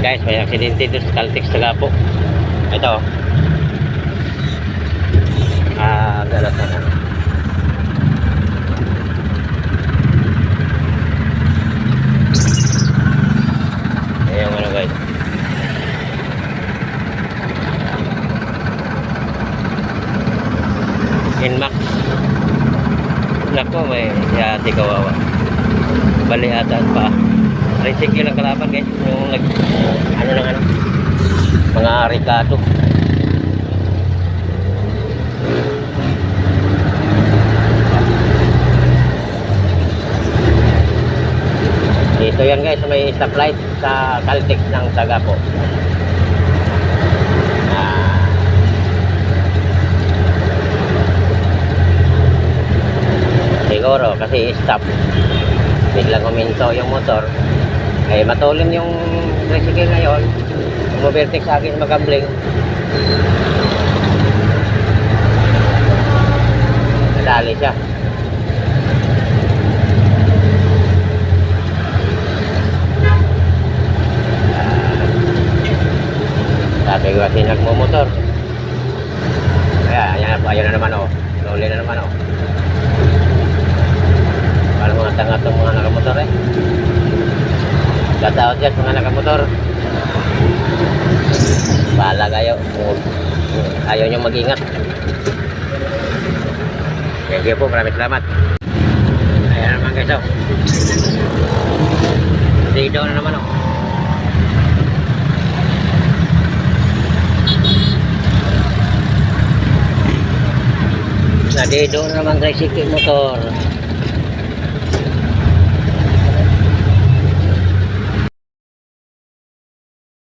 Guys, may aksidente dito sa Caltex Tagapo. Ito. Galas na. Ayan ano guys. Inmax. Nako, may yati kawawa. Bali ataan pa. Tricycle lang kalaban guys. Yung ano lang ano. Mga Ricardo. Dito yan guys, may stoplight sa Caltex ng Tagapo. Siguro kasi stop. Biglang huminto yung motor. Eh matulin yung tricycle ngayon. Umovertake sa akin magambling. Nadali siya. Sabi ko kasi nagmumotor. Ayan na naman oh. Luli na naman oh. Parang mga tanga itong mga nakamotor eh. Gataot yan mga nakamotor. Bahala kayo. Ayaw nyo mag-ingat. Thank you po. Maraming salamat. Ayan naman guys oh. Dito na naman oh. Nadido na naman tricycle motor.